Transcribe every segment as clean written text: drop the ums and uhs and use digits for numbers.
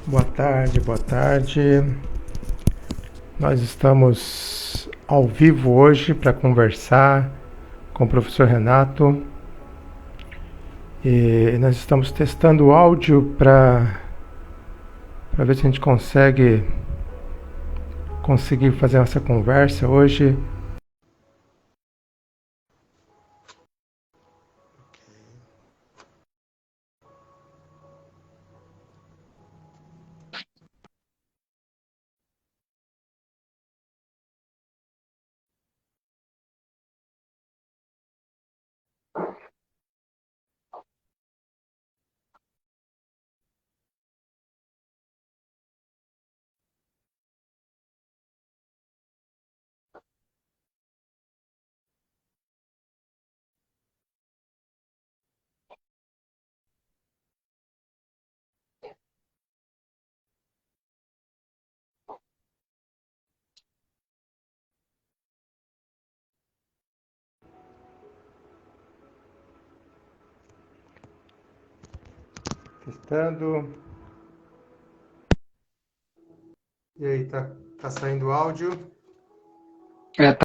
Boa tarde, boa tarde. Nós estamos ao vivo hoje para conversar com o professor Renato. E nós estamos testando o áudio para ver se a gente conseguir fazer essa conversa hoje. Testando. E aí, tá saindo o áudio? Tá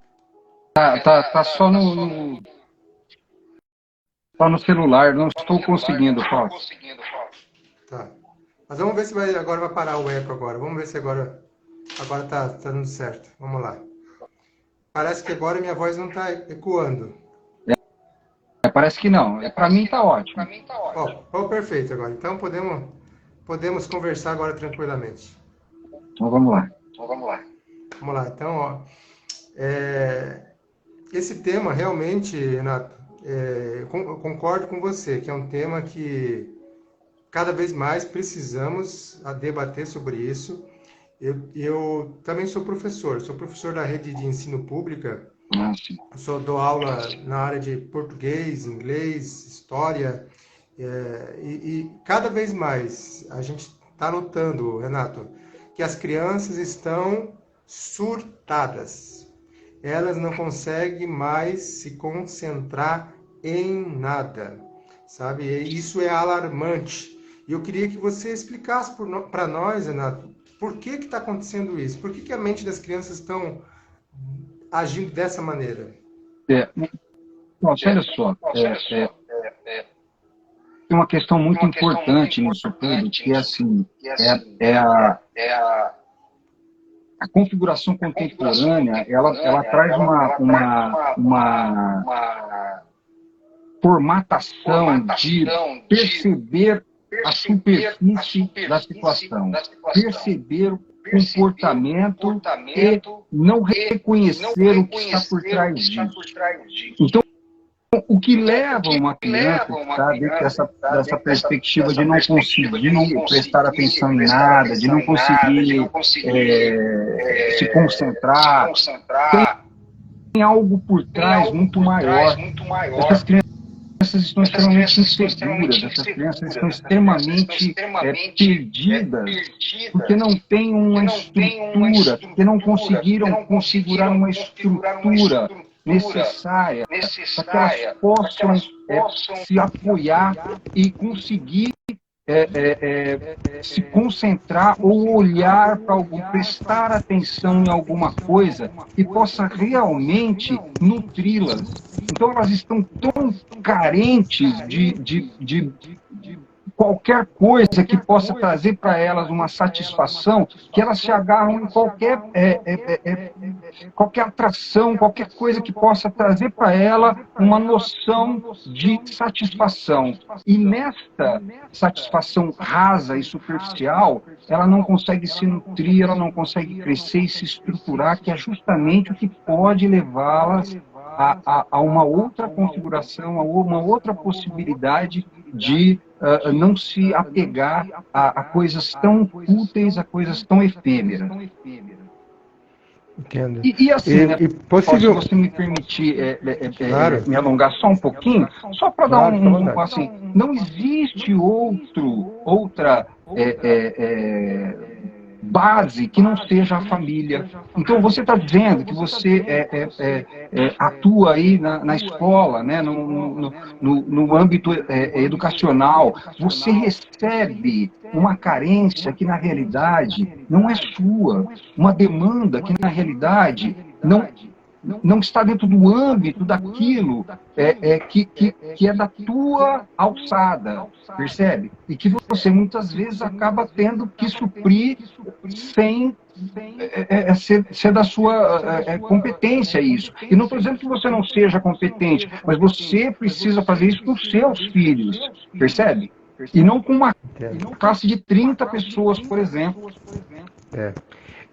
só só no celular, não estou conseguindo, Fausto. Tá. Mas vamos ver se agora vai parar o eco agora. Vamos ver se agora tá dando certo. Vamos lá. Parece que agora minha voz não tá ecoando. Parece que não. Para mim tá ótimo. Perfeito agora. Então podemos conversar agora tranquilamente. Então vamos lá. Vamos lá. Então, esse tema realmente, Renato, eu concordo com você, que é um tema que cada vez mais precisamos debater sobre isso. Eu também sou professor da rede de ensino pública. Dou aula na área de português, inglês, história, e cada vez mais a gente está notando, Renato, que as crianças estão surtadas. Elas não conseguem mais se concentrar em nada, sabe? E isso é alarmante. E eu queria que você explicasse para nós, Renato, por que está acontecendo isso? Por que a mente das crianças estão agindo dessa maneira? Olha só, tem uma questão muito importante nisso tudo, que é assim, a configuração contemporânea, ela traz uma formatação de perceber a superfície da situação, perceber o comportamento e não reconhecer o que está por trás disso. Então, o que leva uma criança que está dentro dessa perspectiva de não conseguir prestar atenção em nada, de não conseguir se concentrar, tem algo por trás muito maior. Essas crianças estão extremamente inseguras, essas crianças estão extremamente perdidas, porque não têm uma estrutura, porque não conseguiram configurar uma estrutura necessária para que elas possam se apoiar e conseguir se concentrar ou olhar para algo, prestar atenção em alguma coisa e possa realmente nutri-las. Então elas estão tão carentes de qualquer coisa que possa trazer para elas uma satisfação, que elas se agarram em qualquer atração, qualquer coisa que possa trazer para ela uma noção de satisfação. E nesta satisfação rasa e superficial, ela não consegue se nutrir, ela não consegue crescer e se estruturar, que é justamente o que pode levá-las a uma outra configuração, a uma outra possibilidade de não se apegar a coisas tão úteis, a coisas tão efêmeras. Entendo. E assim, se você me permitir claro, me alongar só um pouquinho, só para dar assim, não existe outra base que não seja a família. Então, você está dizendo que você atua aí na escola, né, no âmbito educacional, você recebe uma carência que, na realidade, não é sua, uma demanda que, na realidade, não está dentro do âmbito daquilo que é da tua alçada, percebe? E que você muitas vezes acaba tendo que suprir sem ser da sua competência isso. E não estou dizendo que você não seja competente, mas você precisa fazer isso com os seus filhos, percebe? E não com uma classe de 30 pessoas, por exemplo.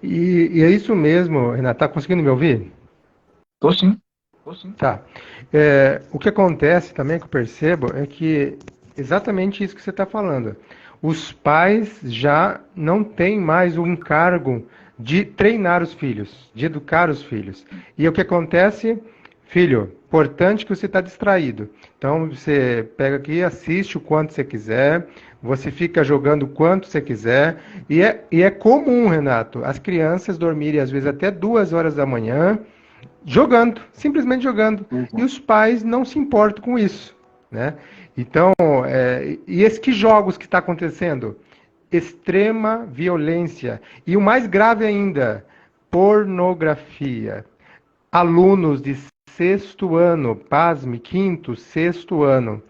E é isso mesmo, Renato. Está conseguindo me ouvir? Estou sim. Tá. O que acontece também, que eu percebo, é que exatamente isso que você está falando. Os pais já não têm mais o encargo de treinar os filhos, de educar os filhos. E o que acontece? Filho, importante que você está distraído. Então, você pega aqui, assiste o quanto você quiser, você fica jogando o quanto você quiser. E é comum, Renato, as crianças dormirem às vezes até 2 horas da manhã, jogando, simplesmente jogando. E os pais não se importam com isso, né? Então, e esses que jogos que está acontecendo? Extrema violência. E o mais grave ainda, pornografia. Alunos de 6º ano, pasme, 5º, 6º ano,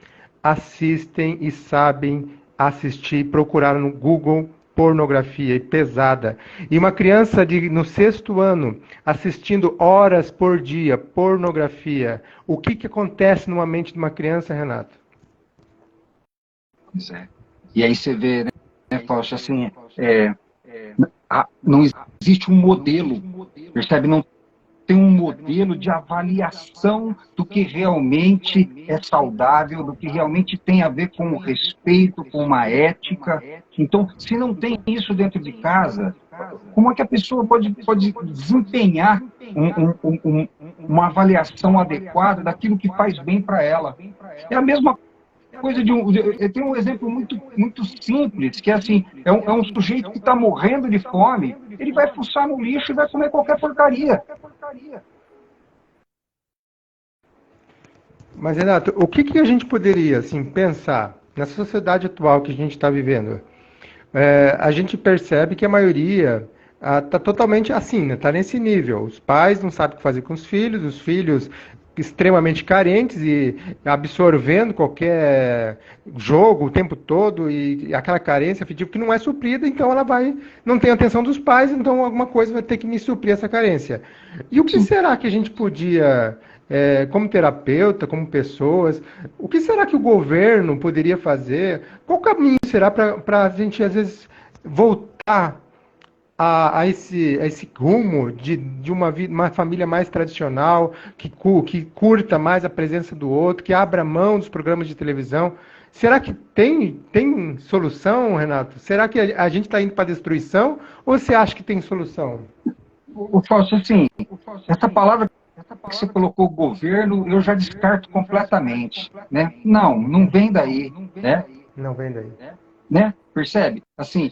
assistem e sabem assistir, procurar no Google pornografia pesada. E uma criança no 6º ano assistindo horas por dia pornografia. O que acontece numa mente de uma criança, Renato? Pois é. E aí você vê, né, Fausto, assim, não existe um modelo, percebe? Não tem um modelo de avaliação do que realmente é saudável, do que realmente tem a ver com o respeito, com uma ética. Então, se não tem isso dentro de casa, como é que a pessoa pode desempenhar uma avaliação adequada daquilo que faz bem para ela? É a mesma coisa eu tenho um exemplo muito simples, que é assim, é um sujeito que está morrendo de fome, ele vai fuçar no lixo e vai comer qualquer porcaria. Mas, Renato, o que a gente poderia assim, pensar nessa sociedade atual que a gente está vivendo? A gente percebe que a maioria está totalmente assim, né? Está nesse nível. Os pais não sabem o que fazer com os filhos extremamente carentes e absorvendo qualquer jogo o tempo todo e aquela carência afetiva que não é suprida, então ela não tem a atenção dos pais, então alguma coisa vai ter que me suprir essa carência. E o que será que a gente podia, como terapeuta, como pessoas, o que será que o governo poderia fazer? Qual caminho será para a gente, às vezes, voltar a esse rumo de uma família mais tradicional, que curta mais a presença do outro, que abra mão dos programas de televisão? Será que tem solução, Renato? Será que a gente está indo para a destruição ou você acha que tem solução? O Fausto, assim, essa palavra que você colocou, governo, eu já descarto completamente, né? Não vem daí, né? Não vem daí. Né? Percebe? Assim,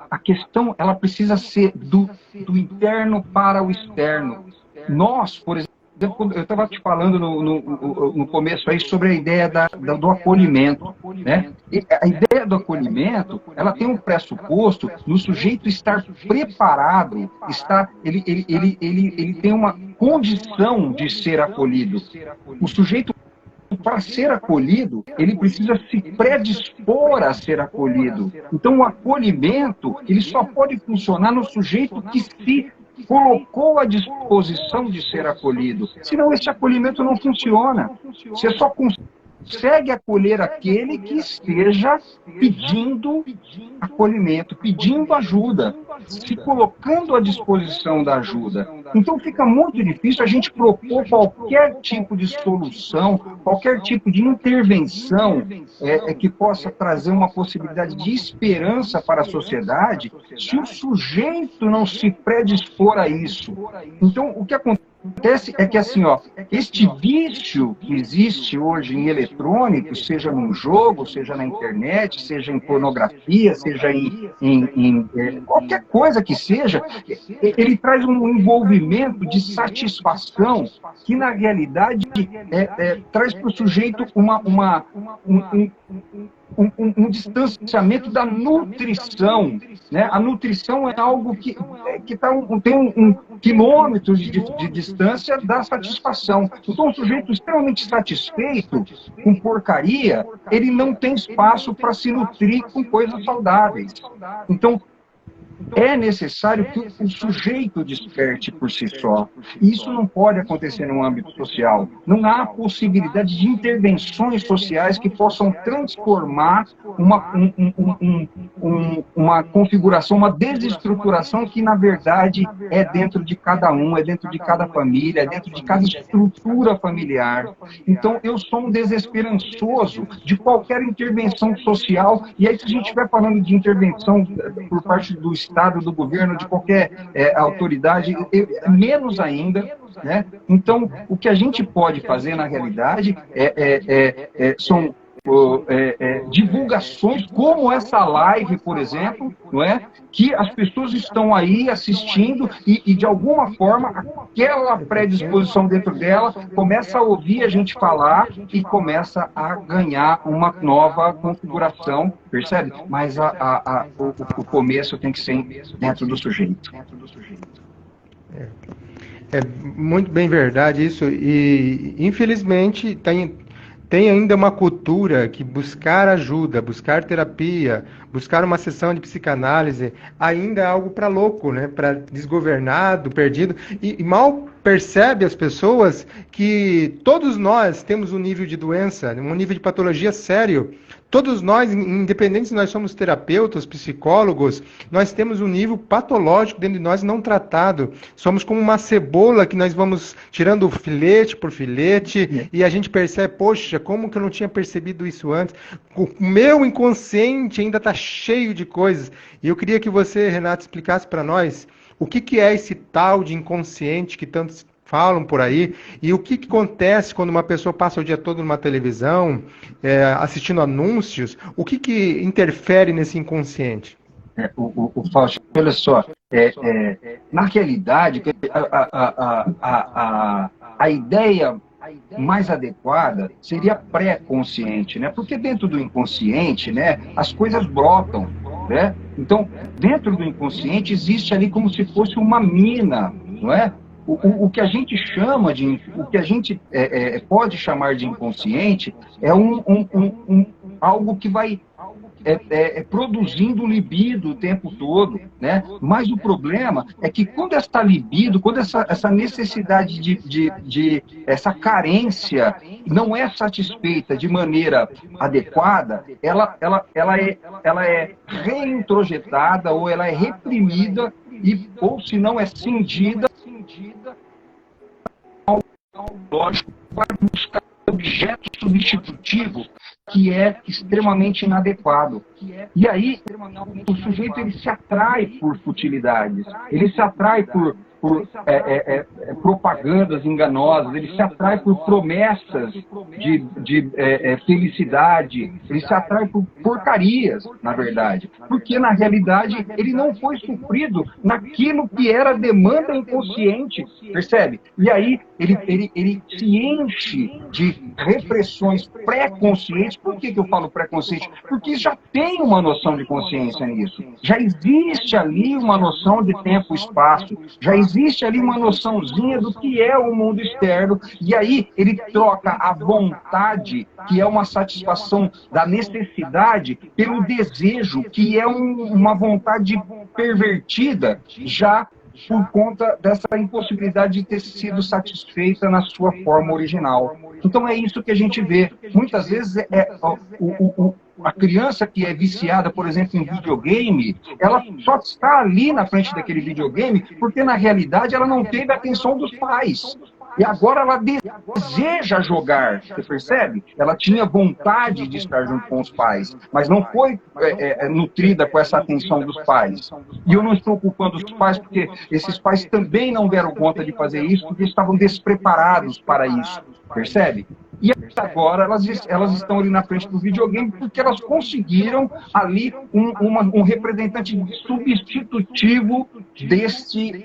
a questão, ela precisa ser do interno para o externo. Nós, por exemplo, eu estava te falando no começo aí sobre a ideia do acolhimento, né? E a ideia do acolhimento, ela tem um pressuposto no sujeito estar preparado, ele tem uma condição de ser acolhido. O sujeito, para ser acolhido, ele precisa se predispor a ser acolhido. Então, o acolhimento, ele só pode funcionar no sujeito que se colocou à disposição de ser acolhido. Senão, esse acolhimento não funciona. Você só consegue acolher aquele que esteja pedindo acolhimento, pedindo ajuda, se colocando à disposição da ajuda. Então fica muito difícil a gente propor qualquer tipo de solução, qualquer tipo de intervenção que possa trazer uma possibilidade de esperança para a sociedade, se o sujeito não se predispor a isso. Então, o que acontece acontece é que, assim, ó, este vício que existe hoje em eletrônicos, seja num jogo, seja na internet, seja em pornografia, seja em qualquer coisa que seja, ele traz um envolvimento de satisfação que, na realidade, traz para o sujeito um distanciamento da nutrição, né? A nutrição é algo que tem quilômetros de distância da satisfação. Então, um sujeito extremamente satisfeito com porcaria, ele não tem espaço para se nutrir com coisas saudáveis. Então, é necessário que o sujeito desperte por si só. E isso não pode acontecer no âmbito social. Não há possibilidade de intervenções sociais que possam transformar uma configuração, uma desestruturação que, na verdade, é dentro de cada um, é dentro de cada família, é dentro de cada estrutura familiar. Então, eu sou um desesperançoso de qualquer intervenção social. E aí, se a gente estiver falando de intervenção por parte do Estado, do governo, de qualquer autoridade, menos ainda, né? Então, o que a gente pode fazer, na realidade, são divulgações, como essa live, por exemplo, não é? Que as pessoas estão aí assistindo e, de alguma forma, aquela predisposição dentro dela começa a ouvir a gente falar e começa a ganhar uma nova configuração, percebe? Mas o começo tem que ser dentro do sujeito. É muito bem verdade isso, e infelizmente tem ainda uma cultura que buscar ajuda, buscar terapia, buscar uma sessão de psicanálise ainda é algo para louco, né? Para desgovernado, perdido, e mal percebe as pessoas que todos nós temos um nível de doença, um nível de patologia sério. Todos nós, independente se nós somos terapeutas, psicólogos, nós temos um nível patológico dentro de nós não tratado. Somos como uma cebola que nós vamos tirando filete por filete e a gente percebe, poxa, como que eu não tinha percebido isso antes? O meu inconsciente ainda está cheio de coisas. E eu queria que você, Renato, explicasse para nós o que é esse tal de inconsciente que tantos falam por aí, e o que acontece quando uma pessoa passa o dia todo numa televisão, assistindo anúncios, o que interfere nesse inconsciente? O Fausto, olha só, na realidade, a ideia mais adequada seria pré-consciente, né? Porque dentro do inconsciente, né, as coisas brotam, né? Então, dentro do inconsciente existe ali como se fosse uma mina, não é? O que a gente chama o que a gente pode chamar de inconsciente é algo que vai produzindo libido o tempo todo, né? Mas o problema é que quando essa libido, quando essa necessidade essa carência não é satisfeita de maneira adequada, ela é reintrojetada ou ela é reprimida ou se não é cindida, lógico, para buscar objeto substitutivo que é extremamente inadequado. E aí, o sujeito ele se atrai por futilidades, ele se atrai por propagandas enganosas, ele se atrai por promessas de felicidade, ele se atrai por porcarias, na verdade, porque na realidade ele não foi suprido naquilo que era demanda inconsciente, percebe? E aí ele se enche de repressões pré-conscientes. Por que eu falo pré-consciente? Porque já tem uma noção de consciência nisso, já existe ali uma noção de tempo e espaço, já existe ali uma noçãozinha do que é o mundo externo, e aí ele troca a vontade, que é uma satisfação da necessidade, pelo desejo, que é uma vontade pervertida, já por conta dessa impossibilidade de ter sido satisfeita na sua forma original. Então é isso que a gente vê. Muitas vezes a criança que é viciada, por exemplo, em videogame, ela só está ali na frente daquele videogame porque, na realidade, ela não teve a atenção dos pais. e agora ela deseja jogar, você percebe? Ela tinha vontade de estar junto com os pais, mas não foi nutrida com essa atenção dos pais. E eu não estou culpando os pais, porque esses pais também não deram conta de fazer isso, porque estavam despreparados para isso, percebe? E agora elas estão ali na frente do videogame porque elas conseguiram ali um representante substitutivo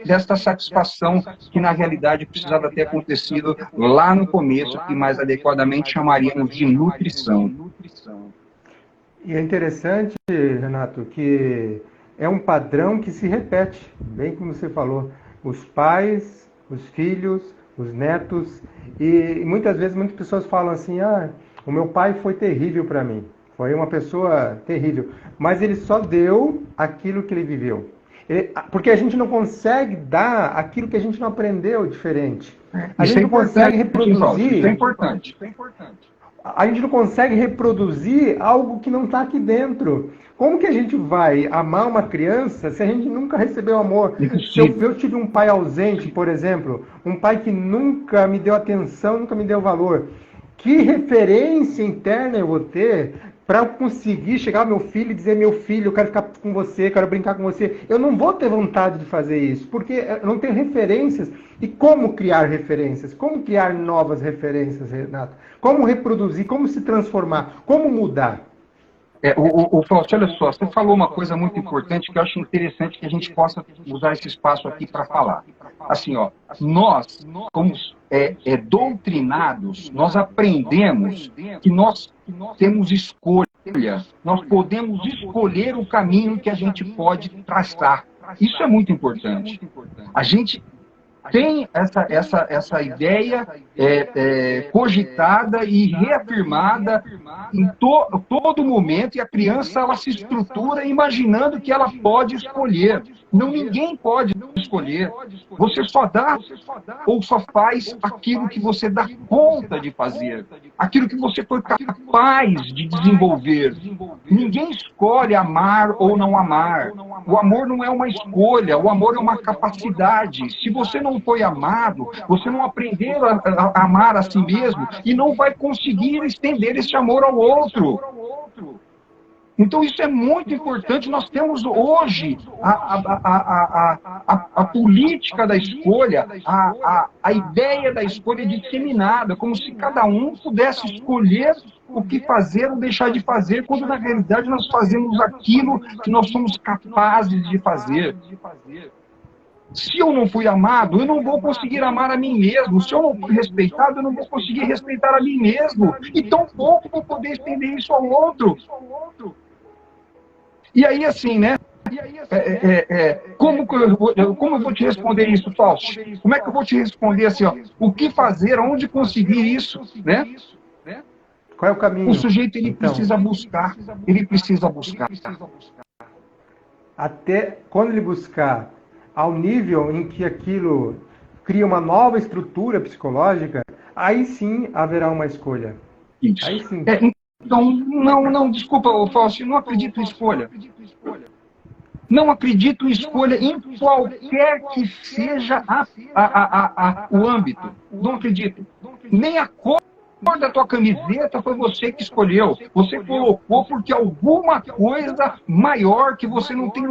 desta satisfação que na realidade precisava ter acontecido lá no começo, que mais adequadamente chamaríamos de nutrição. E é interessante, Renato, que é um padrão que se repete, bem como você falou, os pais, os filhos, os netos, e muitas vezes muitas pessoas falam assim, o meu pai foi terrível para mim, foi uma pessoa terrível, mas ele só deu aquilo que ele viveu. Porque a gente não consegue dar aquilo que a gente não aprendeu diferente. A gente não consegue reproduzir. Isso é importante. A gente não consegue reproduzir algo que não está aqui dentro. Como que a gente vai amar uma criança se a gente nunca recebeu amor? Se eu tive um pai ausente, por exemplo, um pai que nunca me deu atenção, nunca me deu valor, que referência interna eu vou ter para conseguir chegar ao meu filho e dizer, meu filho, eu quero ficar com você, quero brincar com você? Eu não vou ter vontade de fazer isso, porque eu não tenho referências. E como criar referências? Como criar novas referências, Renato? Como reproduzir? Como se transformar? Como mudar? Fausto, olha só, você falou uma coisa muito importante que eu acho interessante que a gente possa usar esse espaço aqui para falar. Assim, nós, como doutrinados, nós aprendemos que nós temos escolha, nós podemos escolher o caminho que a gente pode traçar. Isso é muito importante. A gente tem essa ideia cogitada e reafirmada em todo momento, e a criança ela se estrutura imaginando que ela pode escolher. Não, ninguém pode escolher. Você só dá ou só faz aquilo que você dá conta de fazer, aquilo que você foi capaz de desenvolver. Ninguém escolhe amar ou não amar. O amor não é uma escolha, o amor é uma capacidade. Se você não foi amado, você não aprendeu a amar a si mesmo e não vai conseguir estender esse amor ao outro. Então isso é muito importante. Nós temos hoje a política da escolha, a ideia da escolha disseminada, como se cada um pudesse escolher o que fazer ou deixar de fazer, quando na realidade nós fazemos aquilo que nós somos capazes de fazer. Se eu não fui amado, eu não vou conseguir amar a mim mesmo. Se eu não fui respeitado, eu não vou conseguir respeitar a mim mesmo. E tão pouco vou poder estender isso ao outro. E aí, assim, né? Como eu vou te responder isso, Fausto? Como é que eu vou te responder assim, o que fazer, onde conseguir isso, né? Qual é o caminho? O sujeito, ele precisa buscar. Ele precisa buscar. Até quando ele buscar ao nível em que aquilo cria uma nova estrutura psicológica, aí sim haverá uma escolha. Isso. Aí sim. Então, não, desculpa, Fausto, não acredito em escolha. Não acredito em escolha em qualquer que seja o âmbito. Não acredito. Nem a cor da tua camiseta foi você que escolheu. Você colocou porque alguma coisa maior que você não tem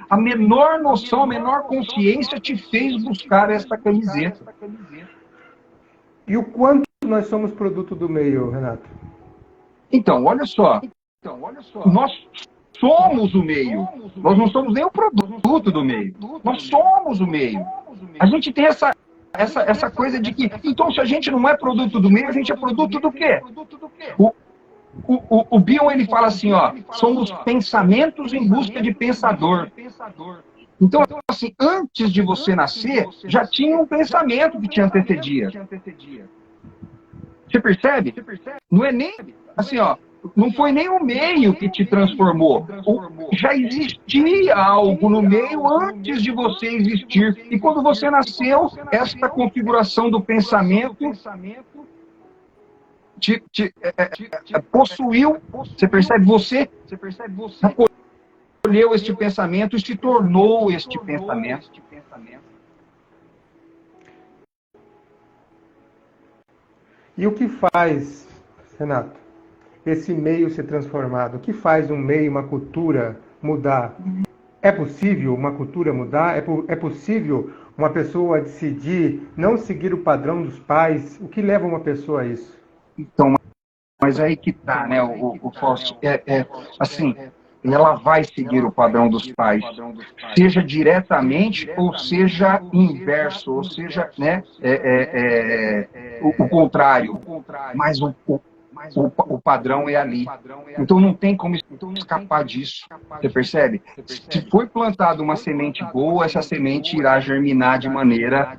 a menor noção, a menor consciência te fez buscar essa camiseta. E o quanto nós somos produto do meio, Renato? Então, olha só. Nós somos o meio. Nós não somos nem o produto do meio. Nós somos o meio. A gente tem essa coisa de que, então, se a gente não é produto do meio, a gente é produto do quê? O Bion, ele fala assim, somos pensamentos em busca de pensador. Então, assim, antes de você nascer, já tinha um pensamento que te antecedia. Você percebe? Não é nem, assim, não foi nem o meio que te transformou. Já existia algo no meio antes de você existir. E quando você nasceu, esta configuração do pensamento te possuiu. Você percebe? Você acolheu este pensamento e se tornou este pensamento. E o que faz, Renato, esse meio ser transformado? O que faz um meio, uma cultura mudar? É possível uma cultura mudar? É possível uma pessoa decidir não seguir o padrão dos pais? O que leva uma pessoa a isso? Então, mas aí que tá, né, o Fausto, assim, ela vai seguir o padrão dos pais, seja diretamente ou seja inverso, ou seja, né, o contrário, mas o padrão é ali. Então não tem como escapar disso, você percebe? Se foi plantada uma semente boa, essa semente irá germinar de maneira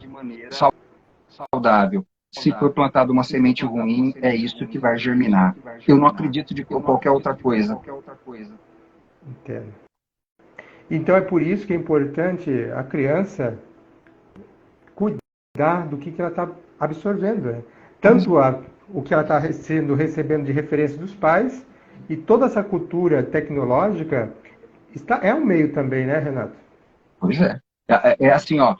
saudável. Se for plantada uma semente ruim, é isso que vai germinar. Eu não acredito de qualquer outra coisa. Entendo. Então é por isso que é importante a criança cuidar do que ela está absorvendo. Né? Tanto o que ela está recebendo de referência dos pais, e toda essa cultura tecnológica é um meio também, né, Renato? Pois é. É assim, ó.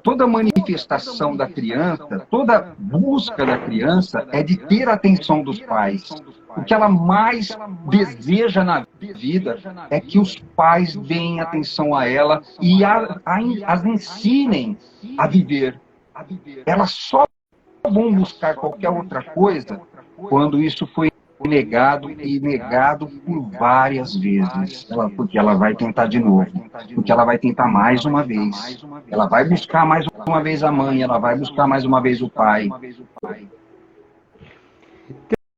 Toda manifestação da criança, toda busca da criança é de ter a atenção dos pais. O que ela mais deseja na vida é que os pais deem atenção a ela e as ensinem a viver. Elas só vão buscar qualquer outra coisa quando isso foi negado e negado por várias vezes, porque ela vai tentar de novo, porque ela vai tentar mais uma vez, ela vai buscar mais uma vez a mãe, ela vai buscar mais uma vez o pai.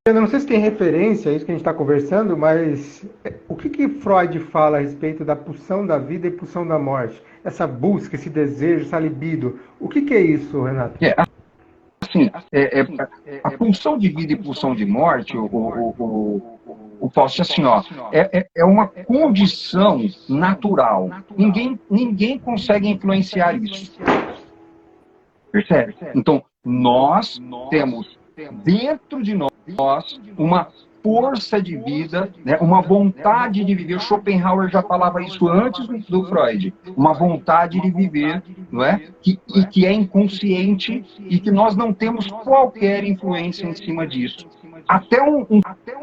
Eu não sei se tem referência a isso que a gente está conversando, mas o que Freud fala a respeito da pulsão da vida e pulsão da morte? Essa busca, esse desejo, essa libido. O que é isso, Renato? Assim, a pulsão de vida e pulsão de morte, o Fausto, assim, ó, é uma condição natural. Ninguém consegue influenciar isso. Percebe? Então, nós temos dentro de nós uma força de vida, né, uma vontade de viver. Schopenhauer já falava isso antes do Freud. Uma vontade de viver, não é? Que é inconsciente e que nós não temos qualquer influência em cima disso. Até um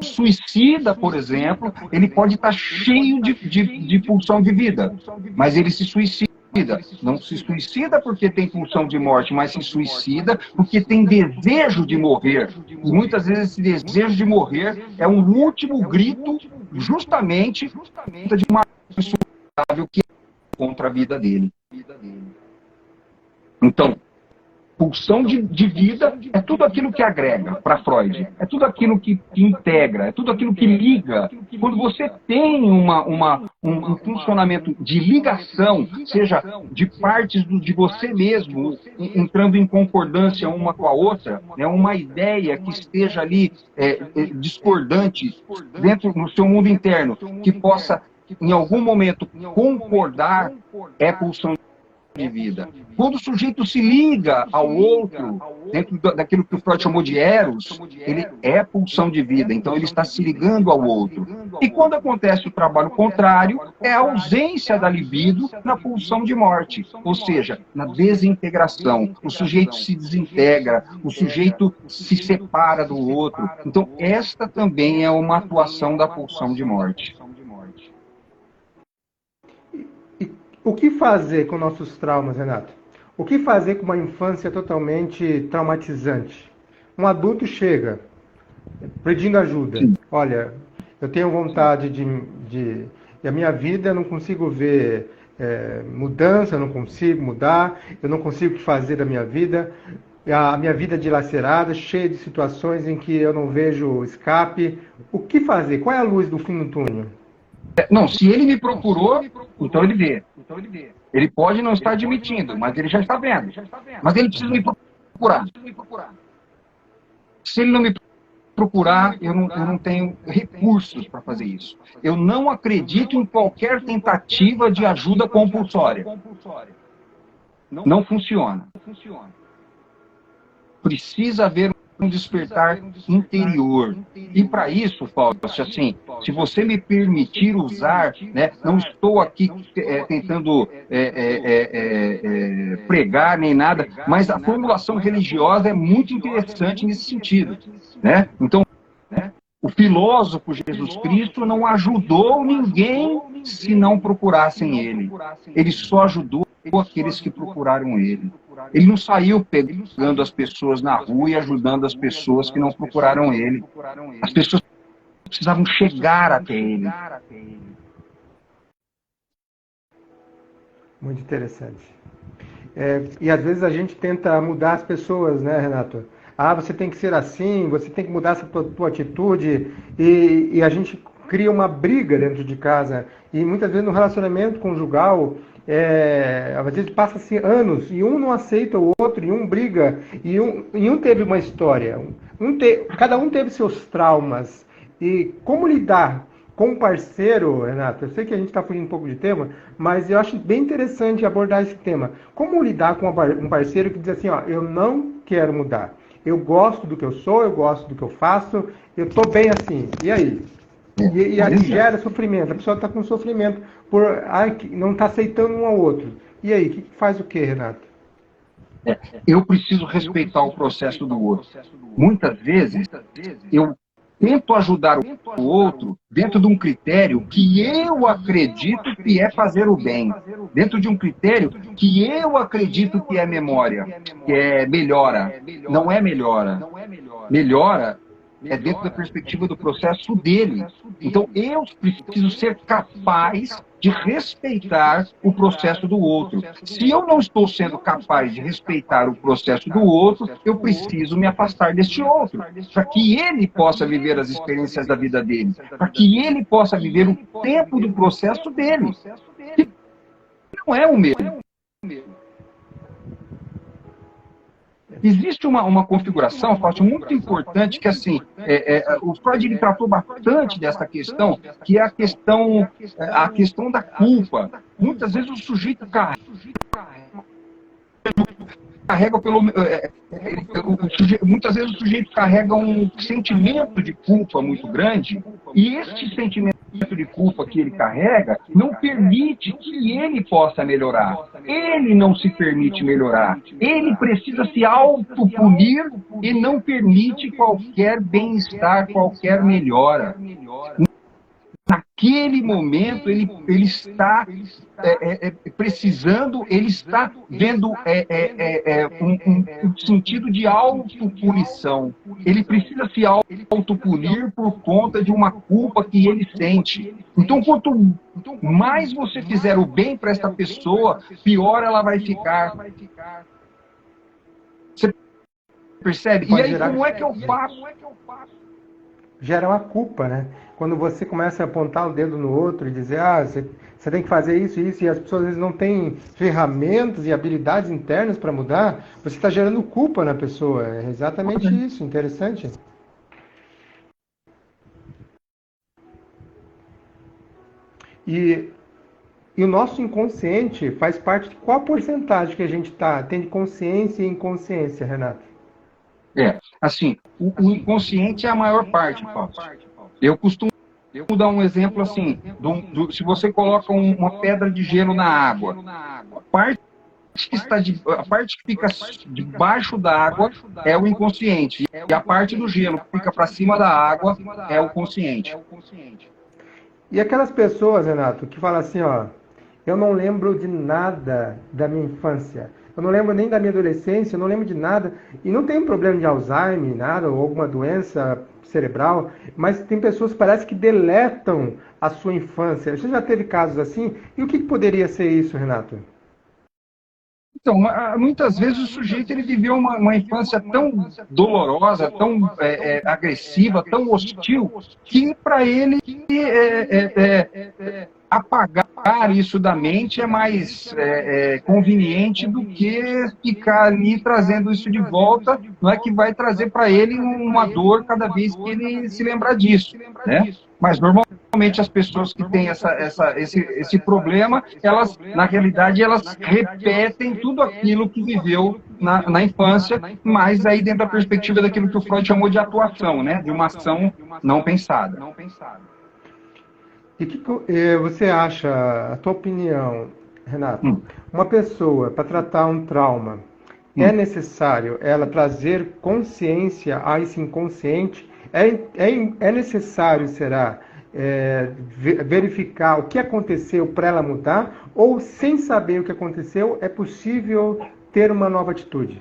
suicida, por exemplo, ele pode estar cheio de pulsão de vida, mas ele se suicida. Não se suicida porque tem pulsão de morte, mas se suicida porque tem desejo de morrer. E muitas vezes esse desejo de morrer é um último grito justamente de uma insuportável que é contra a vida dele. Então, pulsão de vida é tudo aquilo que agrega para Freud, é tudo aquilo que integra, é tudo aquilo que liga. Quando você tem um funcionamento de ligação, seja de partes de você mesmo, entrando em concordância uma com a outra, né, uma ideia que esteja ali discordante dentro no seu mundo interno, que possa, em algum momento, concordar, é pulsão de vida. Quando o sujeito se liga ao outro, dentro daquilo que o Freud chamou de eros, ele é pulsão de vida, então ele está se ligando ao outro. E quando acontece o trabalho contrário, é a ausência da libido na pulsão de morte, ou seja, na desintegração. O sujeito se desintegra, o sujeito se separa do outro. Então, esta também é uma atuação da pulsão de morte. O que fazer com nossos traumas, Renato? O que fazer com uma infância totalmente traumatizante? Um adulto chega pedindo ajuda. Olha, eu tenho vontade de a minha vida eu não consigo ver mudança, eu não consigo mudar, eu não consigo fazer da minha vida. A minha vida é dilacerada, cheia de situações em que eu não vejo escape. O que fazer? Qual é a luz do fim do túnel? Não, se ele me procurou, então ele vê. Ele pode não estar admitindo, mas ele já está vendo. Mas ele precisa me procurar. Se ele não me procurar, eu não tenho recursos para fazer isso. Eu não acredito em qualquer tentativa de ajuda compulsória. Não funciona. Precisa haver um despertar interior. E para isso, Fausto, assim, se você me permitir usar, né, não estou aqui tentando pregar nem nada, mas a formulação religiosa é muito interessante nesse sentido, né? Então, o filósofo Jesus Cristo não ajudou ninguém se não procurassem ele. Ele só ajudou aqueles que procuraram ele. Ele não saiu pegando as pessoas na rua e ajudando as pessoas que não procuraram ele. As pessoas precisavam chegar até ele. Muito interessante. E às vezes a gente tenta mudar as pessoas, né, Renato? Ah, você tem que ser assim, você tem que mudar essa tua atitude, e a gente cria uma briga dentro de casa. E muitas vezes no relacionamento conjugal, às vezes passa-se anos e um não aceita o outro, e um briga, e um teve uma história. Cada um teve seus traumas. E como lidar com um parceiro, Renato? Eu sei que a gente está fugindo um pouco de tema, mas eu acho bem interessante abordar esse tema. Como lidar com um parceiro que diz assim, ó, eu não quero mudar. Eu gosto do que eu sou, eu gosto do que eu faço, eu estou bem assim. E aí? E aí gera sofrimento. A pessoa está com sofrimento por não está aceitando um ao outro. E aí, faz o que, Renato? Eu preciso respeitar o processo do outro. Muitas vezes, eu tento ajudar o outro dentro de um critério que eu acredito que é fazer o bem. Dentro de um critério que eu acredito que é memória, que é melhora. Não é melhora. Melhora é dentro da perspectiva do processo dele. Então, eu preciso ser capaz de respeitar o processo do outro. Se eu não estou sendo capaz de respeitar o processo do outro, eu preciso me afastar deste outro, para que ele possa viver as experiências da vida dele, para que ele possa viver o tempo do processo dele, que não é o meu. Existe uma configuração, Fausto, muito importante que, assim, o Freud ele tratou bastante dessa questão, que é a questão da culpa. Muitas vezes o sujeito muitas vezes o sujeito carrega um sentimento de culpa muito grande, e este sentimento de culpa que ele carrega não permite que ele possa melhorar. Ele não se permite melhorar. Ele precisa se autopunir e não permite qualquer bem-estar, qualquer melhora. Naquele momento, ele está precisando, ele está vendo um sentido de autopunição. Ele precisa se autopunir por conta de uma culpa que ele sente. Então, quanto mais você fizer o bem para essa pessoa, pior ela vai ficar. Você percebe? E aí, como é que eu faço? Gera uma culpa, né? Quando você começa a apontar o dedo no outro e dizer, você tem que fazer isso e isso, e as pessoas às vezes não têm ferramentas e habilidades internas para mudar, você está gerando culpa na pessoa. É exatamente isso, interessante. E o nosso inconsciente faz parte de qual porcentagem que a gente tem de consciência e inconsciência, Renato? Assim, o inconsciente é a maior parte, Paulo. Eu costumo dar um exemplo assim, se você coloca uma pedra de gelo na água, a parte que fica debaixo da água é o inconsciente, e a parte do gelo que fica para cima da água é o consciente. E aquelas pessoas, Renato, que falam assim, ó, eu não lembro de nada da minha infância, eu não lembro nem da minha adolescência, eu não lembro de nada, e não tem um problema de Alzheimer, nada, ou alguma doença cerebral, mas tem pessoas que parece que deletam a sua infância. Você já teve casos assim? E o que poderia ser isso, Renato? Então, muitas vezes o sujeito ele viveu uma infância tão dolorosa, tão agressiva, tão hostil, que para ele apagar isso da mente é mais conveniente do que ficar ali trazendo isso de volta, não é que vai trazer para ele uma dor cada vez que ele se lembrar disso, né? Mas normalmente as pessoas que têm esse problema, elas, na realidade, elas repetem tudo aquilo que viveu na infância, mas aí dentro da perspectiva daquilo que o Freud chamou de atuação, né? De uma ação não pensada. E o que você acha, a tua opinião, Renato, uma pessoa, para tratar um trauma, é necessário ela trazer consciência a esse inconsciente? É necessário, será, verificar o que aconteceu para ela mudar? Ou, sem saber o que aconteceu, é possível ter uma nova atitude?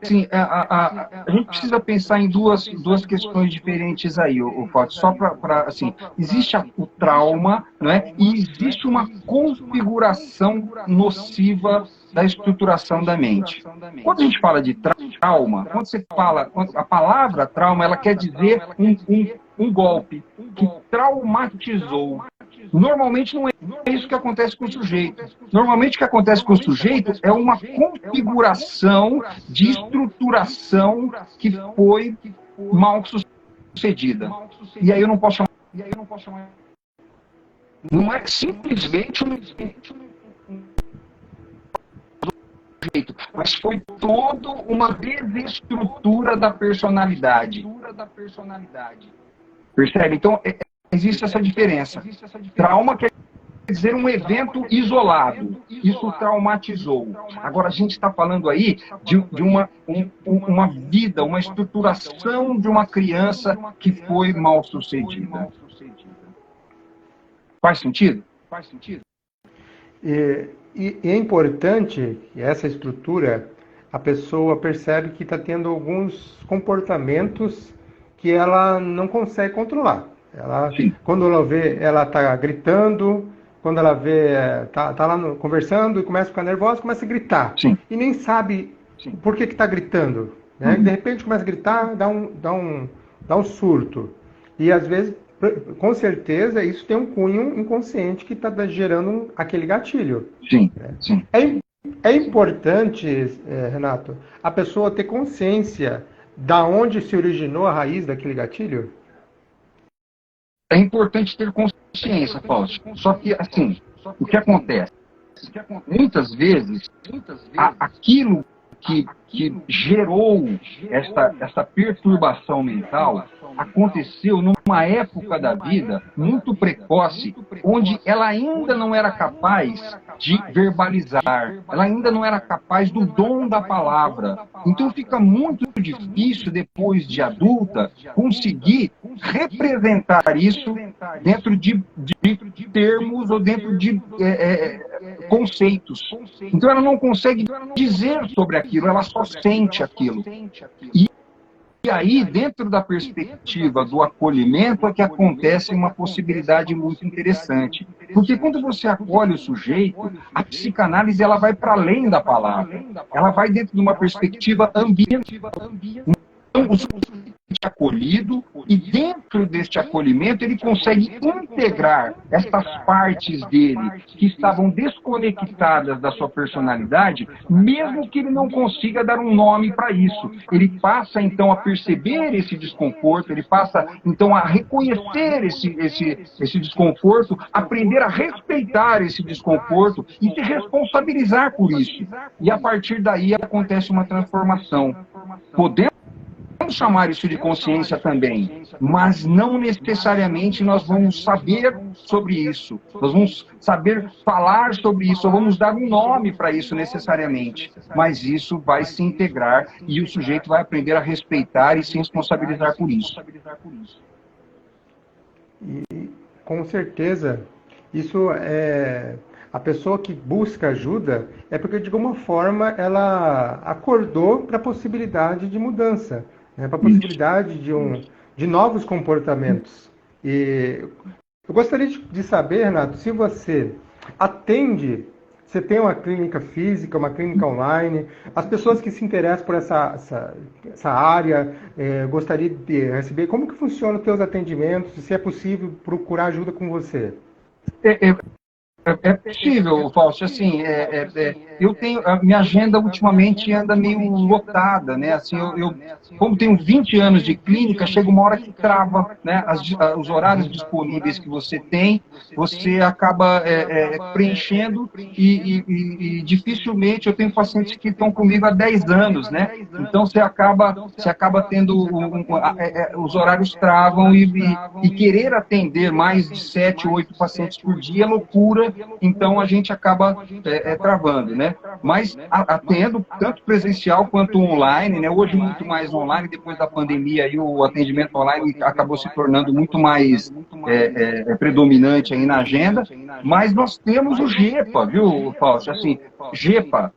Assim, a gente precisa pensar em duas questões diferentes aí, o Fausto, só para assim, existe o trauma, né, e existe uma configuração nociva da estruturação da mente. Quando a gente fala de trauma, quando você fala, a palavra trauma, ela quer dizer um golpe que traumatizou. Normalmente não é isso que acontece com o sujeito. Normalmente o que acontece com o sujeito é uma configuração de estruturação que foi mal sucedida. E aí eu não posso chamar. Não é simplesmente um jeito, mas foi toda uma desestrutura da personalidade. Percebe? Então, existe essa diferença. Trauma quer dizer um evento isolado. Isso traumatizou. Agora, a gente está falando aí de uma vida, uma estruturação de uma criança que foi mal sucedida. Faz sentido? Faz sentido. E é importante que essa estrutura, a pessoa percebe que está tendo alguns comportamentos que ela não consegue controlar. Quando ela vê, ela está gritando, quando ela vê, está lá conversando e começa a ficar nervosa, começa a gritar. Sim. E nem sabe por que está gritando. Né? De repente começa a gritar, dá um surto. E às vezes, com certeza, isso tem um cunho inconsciente que está gerando aquele gatilho. Sim, né? sim. É importante, Renato, a pessoa ter consciência da onde se originou a raiz daquele gatilho? É importante ter consciência, Fausto. Só que, assim, o que acontece? Muitas vezes, aquilo que gerou essa perturbação mental aconteceu numa época da vida muito precoce, onde ela ainda não era capaz de verbalizar, ela ainda não era capaz do dom da palavra. Então fica muito difícil, depois de adulta, conseguir representar isso dentro de termos ou dentro de conceitos. Então ela não consegue dizer sobre aquilo, ela só sente aquilo. E aí, dentro da perspectiva do acolhimento, é que acontece uma possibilidade muito interessante. Porque quando você acolhe o sujeito, a psicanálise ela vai para além da palavra. Ela vai dentro de uma perspectiva ambiental. Então, o sujeito é acolhido e dentro deste acolhimento ele consegue integrar essas partes dele que estavam desconectadas da sua personalidade, mesmo que ele não consiga dar um nome para isso. Ele passa então a perceber esse desconforto, ele passa então a reconhecer esse desconforto, aprender a respeitar esse desconforto e se responsabilizar por isso. E a partir daí acontece uma transformação. Podemos chamar isso de consciência também, mas não necessariamente nós vamos saber sobre isso, nós vamos saber falar sobre isso, ou vamos dar um nome para isso necessariamente, mas isso vai se integrar e o sujeito vai aprender a respeitar e se responsabilizar por isso. E com certeza, isso é... A pessoa que busca ajuda é porque, de alguma forma, ela acordou para a possibilidade de mudança, né? Para a possibilidade de novos comportamentos. E eu gostaria de saber, Renato, se você atende, você tem uma clínica física, uma clínica online, as pessoas que se interessam por essa área, gostaria de receber, como que funcionam os teus atendimentos, se é possível procurar ajuda com você? É possível, Fausto. Assim, eu tenho a minha agenda ultimamente anda meio lotada, né? Assim, como tenho 20 anos de clínica, chega uma hora que trava, né? Os horários disponíveis que você tem, você acaba preenchendo e dificilmente eu tenho pacientes que estão comigo há 10 anos, né? Então você acaba tendo os horários travam e querer atender mais de 7, 8 pacientes por dia é loucura. Então a gente acaba travando, né? Mas atendo tanto presencial quanto online, né? Hoje muito mais online, depois da pandemia aí o atendimento online acabou se tornando muito mais predominante aí na agenda, mas nós temos o GEPA, viu, Fausto? Assim, GEPA,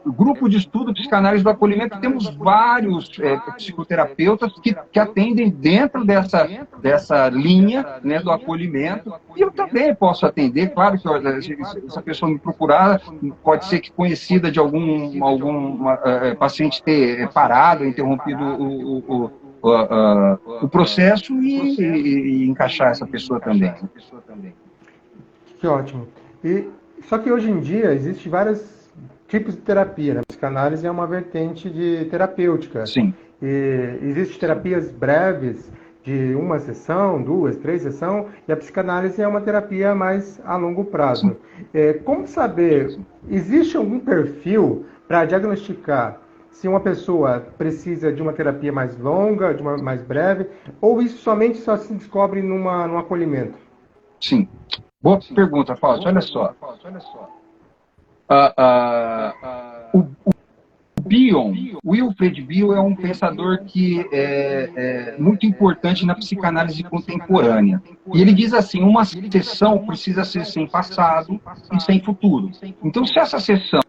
Grupo de Estudo Psicanálise do Acolhimento, temos vários psicoterapeutas que atendem dentro dessa linha, né, do acolhimento, e eu também posso atender, claro que se essa pessoa me procurar, pode ser que conhecida de algum paciente ter parado, interrompido o processo e encaixar essa pessoa também. Que ótimo. Só que hoje em dia existem vários tipos de terapia, né? A psicanálise é uma vertente de terapêutica. Sim. E existem terapias breves, de uma sessão, 2, 3 sessões, e a psicanálise é uma terapia mais a longo prazo. Como saber, existe algum perfil para diagnosticar se uma pessoa precisa de uma terapia mais longa, de uma mais breve, ou isso somente só se descobre num acolhimento? Sim. Boa pergunta, Fausto. Olha só. O Wilfred Bion é um pensador que é muito importante na psicanálise contemporânea. E ele diz assim, uma sessão precisa ser sem passado e sem futuro. Então, se essa sessão,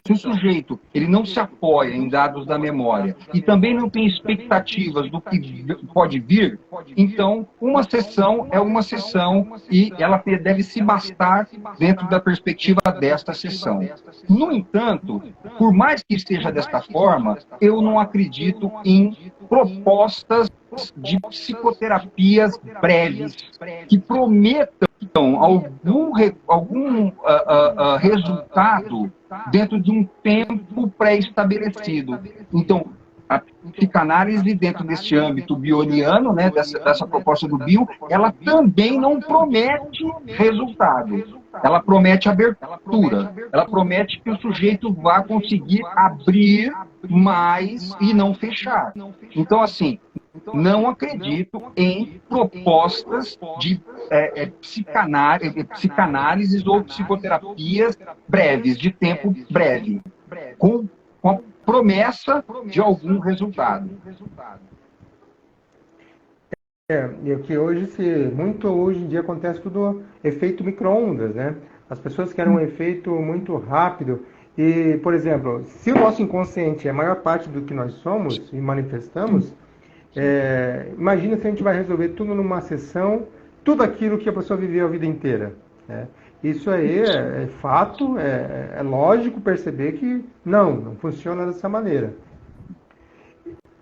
se o sujeito ele não se apoia em dados da memória e também não tem expectativas do que pode vir, então, uma sessão é uma sessão e ela deve se bastar dentro da perspectiva desta sessão. No entanto, por mais que esteja desta forma, eu não acredito em propostas de psicoterapias breves que prometam algum resultado dentro de um tempo pré-estabelecido. Então, a psicanálise dentro desse âmbito bioniano, né, dessa proposta do Bion, ela também não promete resultado. Ela promete abertura. Ela promete que o sujeito vá conseguir abrir mais e não fechar. Então, assim, não acredito em propostas de psicanálises ou psicoterapias breves, de tempo breve, com a promessa de algum resultado. E o que hoje em dia acontece tudo efeito micro-ondas, né? As pessoas querem um efeito muito rápido. E, por exemplo, se o nosso inconsciente é a maior parte do que nós somos e manifestamos, imagina se a gente vai resolver tudo numa sessão, tudo aquilo que a pessoa viveu a vida inteira, né? Isso aí é fato, é lógico perceber que não funciona dessa maneira.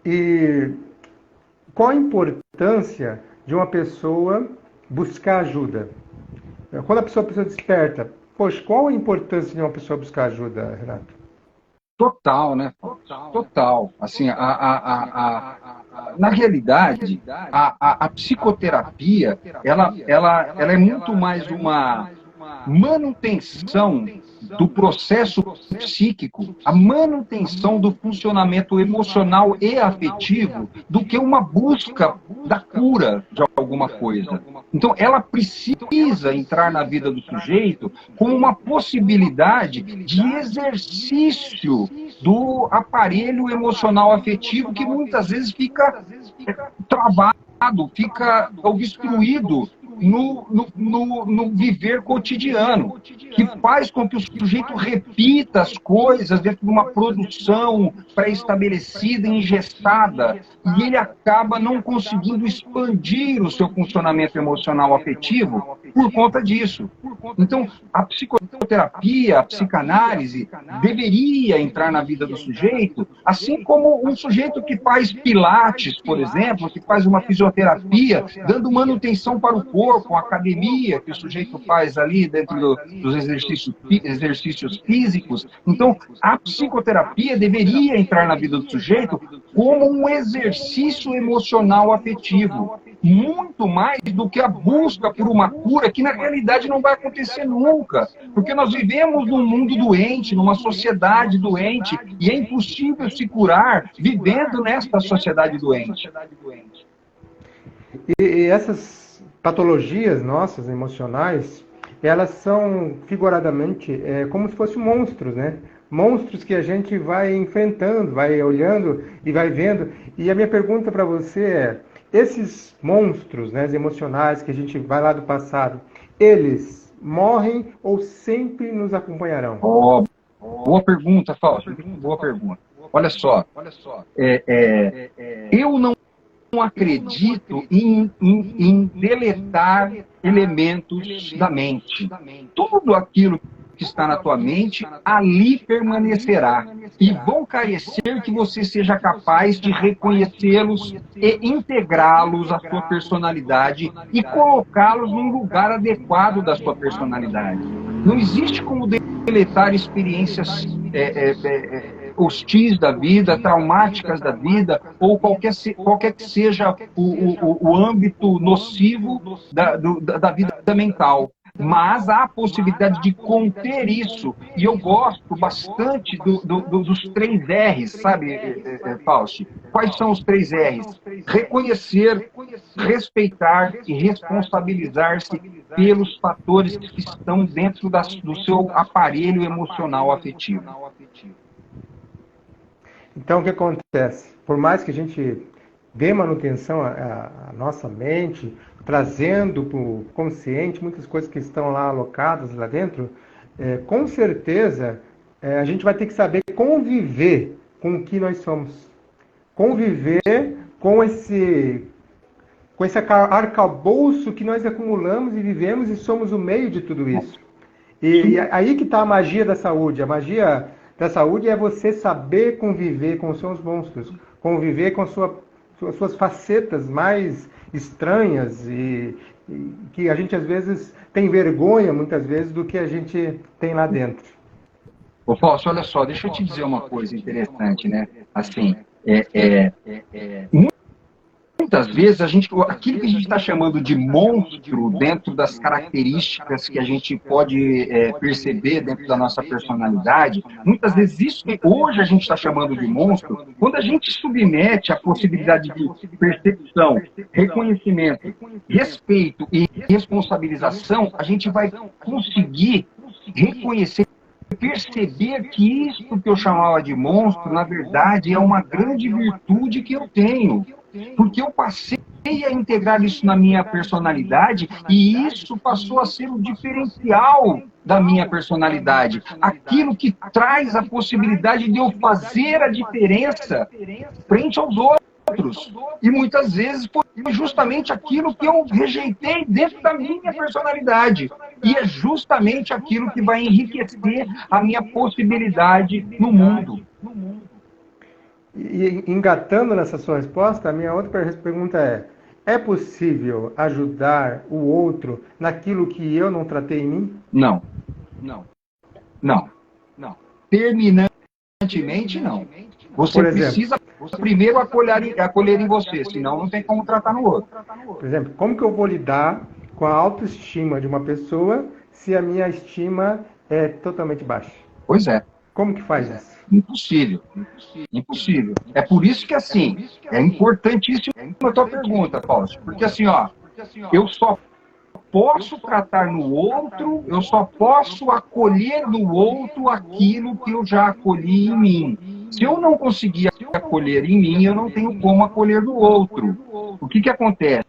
E qual a importância de uma pessoa buscar ajuda? Quando a pessoa desperta, poxa, qual a importância de uma pessoa buscar ajuda, Renato? Total, né? Total. Assim, na realidade, a psicoterapia, ela é muito mais uma manutenção do processo psíquico, a manutenção do funcionamento emocional e afetivo, do que uma busca da cura de alguma coisa. Então, ela precisa entrar na vida do sujeito com uma possibilidade de exercício do aparelho emocional afetivo que muitas vezes fica travado, fica obstruído no viver cotidiano, que faz com que o sujeito repita as coisas dentro de uma produção pré-estabelecida, engessada, e ele acaba não conseguindo expandir o seu funcionamento emocional afetivo por conta disso. Então, a psicoterapia, a psicanálise deveria entrar na vida do sujeito, assim como um sujeito que faz pilates, por exemplo, que faz uma fisioterapia, dando manutenção para o corpo, corpo, uma academia que o sujeito faz ali dentro dos exercícios físicos. Então, a psicoterapia deveria entrar na vida do sujeito como um exercício emocional afetivo, muito mais do que a busca por uma cura que na realidade não vai acontecer nunca, porque nós vivemos num mundo doente, numa sociedade doente, e é impossível se curar vivendo nesta sociedade doente. E essas patologias nossas, emocionais, elas são, figuradamente, como se fossem monstros, né? Monstros que a gente vai enfrentando, vai olhando e vai vendo. E a minha pergunta para você é, esses monstros, né, emocionais que a gente vai lá do passado, eles morrem ou sempre nos acompanharão? Oh, boa pergunta, Fausto. Boa pergunta. Olha só, eu não acredito em deletar elementos da mente. Tudo aquilo que está na tua mente, ali permanecerá. E vão carecer que você seja capaz de reconhecê-los e integrá-los à sua personalidade e colocá-los num lugar adequado da sua personalidade. Não existe como deletar experiências hostis da vida, traumáticas da vida, ou qualquer que seja o âmbito nocivo da vida mental. Mas há a possibilidade de conter isso, e eu gosto bastante dos 3 R's, sabe, Fausto? Quais são os 3 R's? Reconhecer, respeitar e responsabilizar-se pelos fatores que estão dentro do seu aparelho emocional afetivo. Então, o que acontece? Por mais que a gente dê manutenção à nossa mente, trazendo para o consciente muitas coisas que estão lá alocadas lá dentro, com certeza a gente vai ter que saber conviver com o que nós somos. Conviver com esse arcabouço que nós acumulamos e vivemos e somos o meio de tudo isso. E aí que está a magia da saúde. A magia da saúde é você saber conviver com os seus monstros, conviver com as suas facetas mais estranhas e que a gente às vezes tem vergonha, muitas vezes, do que a gente tem lá dentro. Ô, Fausto, olha só, deixa eu te dizer uma coisa interessante, né? Assim, muitas vezes, aquilo que a gente está chamando de monstro dentro das características que a gente pode perceber dentro da nossa personalidade, muitas vezes isso que hoje a gente está chamando de monstro, quando a gente submete a possibilidade de percepção, reconhecimento, respeito e responsabilização, a gente vai conseguir reconhecer, perceber que isso que eu chamava de monstro, na verdade, é uma grande virtude que eu tenho. Porque eu passei a integrar isso na minha personalidade e isso passou a ser o diferencial da minha personalidade. Aquilo que traz a possibilidade de eu fazer a diferença frente aos outros. E muitas vezes foi justamente aquilo que eu rejeitei dentro da minha personalidade. E é justamente aquilo que vai enriquecer a minha possibilidade no mundo. E engatando nessa sua resposta, a minha outra pergunta é possível ajudar o outro naquilo que eu não tratei em mim? Não. Terminantemente, não. Você precisa primeiro acolher em você, senão não tem como tratar no outro. Por exemplo, como que eu vou lidar com a autoestima de uma pessoa se a minha estima é totalmente baixa? Pois é. Como que faz isso? Impossível. É por isso que, assim, é importantíssimo a tua pergunta, Paulo. Porque, assim, eu só posso tratar no outro, eu só posso acolher no outro aquilo que eu já acolhi em mim. Se eu não conseguir acolher em mim, eu não tenho como acolher no outro. O que acontece?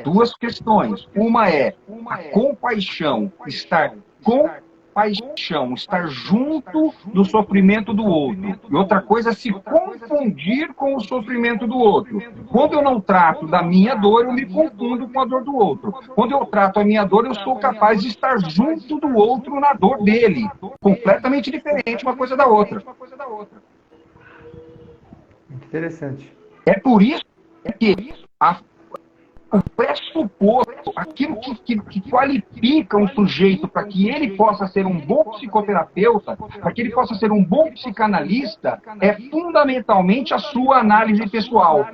Duas questões. Uma é a compaixão, estar junto do sofrimento do outro. E outra coisa é se confundir com o sofrimento do outro. Quando eu não trato da minha dor, eu me confundo com a dor do outro. Quando eu trato a minha dor, eu sou capaz de estar junto do outro na dor dele. Completamente diferente uma coisa da outra. Interessante. É por isso que pressuposto, aquilo que qualifica um sujeito para que ele possa ser um bom psicoterapeuta, para que ele possa ser um bom psicanalista, é fundamentalmente a sua análise pessoal.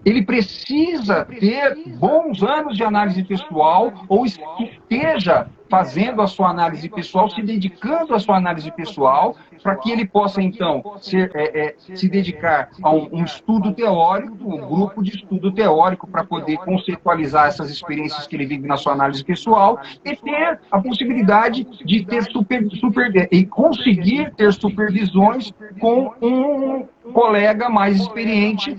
Ele precisa ter bons anos de análise pessoal ou esteja fazendo a sua análise pessoal, se dedicando à sua análise pessoal, para que ele possa, então, se dedicar a um estudo teórico, um grupo de estudo teórico, para poder conceitualizar essas experiências que ele vive na sua análise pessoal e ter a possibilidade de ter e conseguir ter supervisões com um colega mais experiente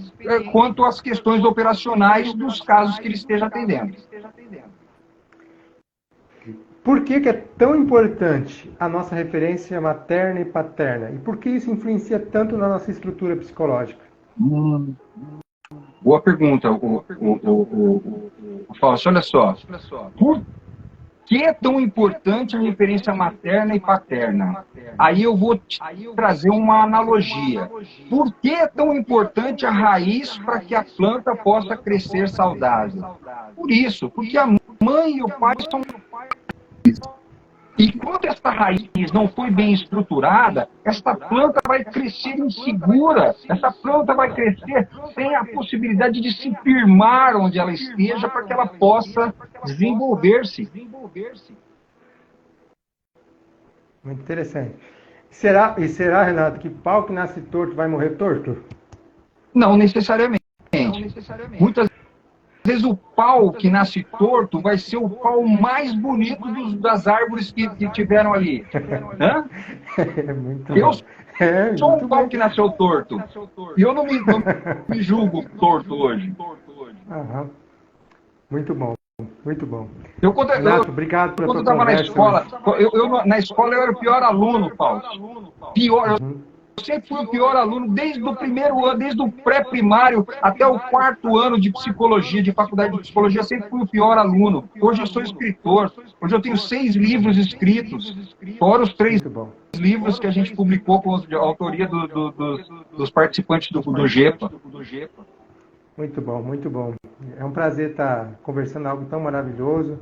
quanto às questões operacionais dos casos que ele esteja atendendo. Por que é tão importante a nossa referência materna e paterna? E por que isso influencia tanto na nossa estrutura psicológica? Boa pergunta, Fausto. Olha só. Por que é tão importante a referência materna e paterna? Aí eu vou trazer uma analogia. Por que é tão importante a raiz para que a planta possa crescer saudável? Por isso, porque a mãe e o pai são... E quando essa raiz não foi bem estruturada, essa planta vai crescer insegura, essa planta vai crescer sem a possibilidade de se firmar onde ela esteja para que ela possa desenvolver-se. Muito interessante. Será, Renato, que pau que nasce torto vai morrer torto? Não necessariamente. Muitas vezes o pau que nasce torto vai ser o pau mais bonito das árvores que tiveram ali. Hã? Eu sou um pau que nasceu torto. E eu não me julgo torto hoje. Aham. Muito bom. Muito bom. Renato, obrigado pela quando tua eu estava na escola, mas... na escola eu era o pior aluno, Paulo. Pior. Eu sempre fui o pior aluno, desde o primeiro ano, desde o pré-primário até o 4º ano de psicologia, de faculdade de psicologia, sempre fui o pior aluno. Hoje eu sou escritor, hoje eu tenho 6 livros escritos, fora os 3 livros que a gente publicou com a autoria dos participantes do GEPA. Muito bom, muito bom. É um prazer estar conversando algo tão maravilhoso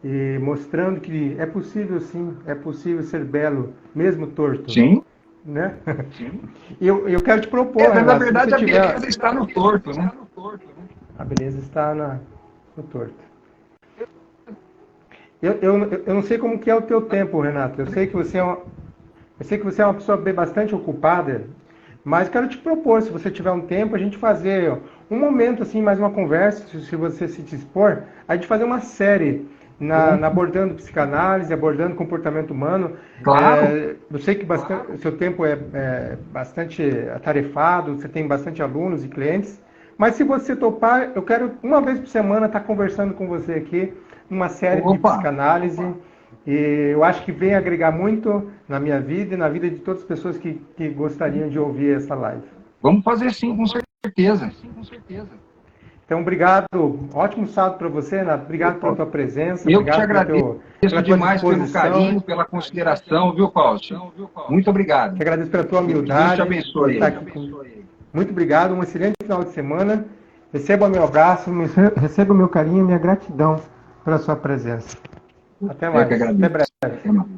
e mostrando que é possível, sim, é possível ser belo, mesmo torto. Sim. Né? Eu quero te propor... Mas na verdade a beleza está no torto, né? A beleza está no torto. Eu não sei como que é o teu tempo, Renato. Eu sei que você é uma pessoa bastante ocupada, mas quero te propor, se você tiver um tempo, a gente fazer um momento, assim, mais uma conversa, se você se dispor, a gente fazer uma série abordando psicanálise, abordando comportamento humano. Claro. Eu sei que o seu tempo é bastante atarefado, você tem bastante alunos e clientes, mas se você topar, eu quero uma vez por semana estar conversando com você aqui, uma série de psicanálise, e eu acho que vem agregar muito na minha vida e na vida de todas as pessoas que gostariam de ouvir essa live. Vamos fazer sim, com certeza. Então, obrigado. Ótimo sábado para você, Renato. Obrigado pela tua presença. Eu que te agradeço demais pelo carinho, pela consideração, viu, Fausto? Muito obrigado. Eu agradeço pela tua humildade. Deus te abençoe. Muito obrigado. Um excelente final de semana. Receba o meu abraço, receba o meu carinho e minha gratidão pela sua presença. Até mais. Até breve.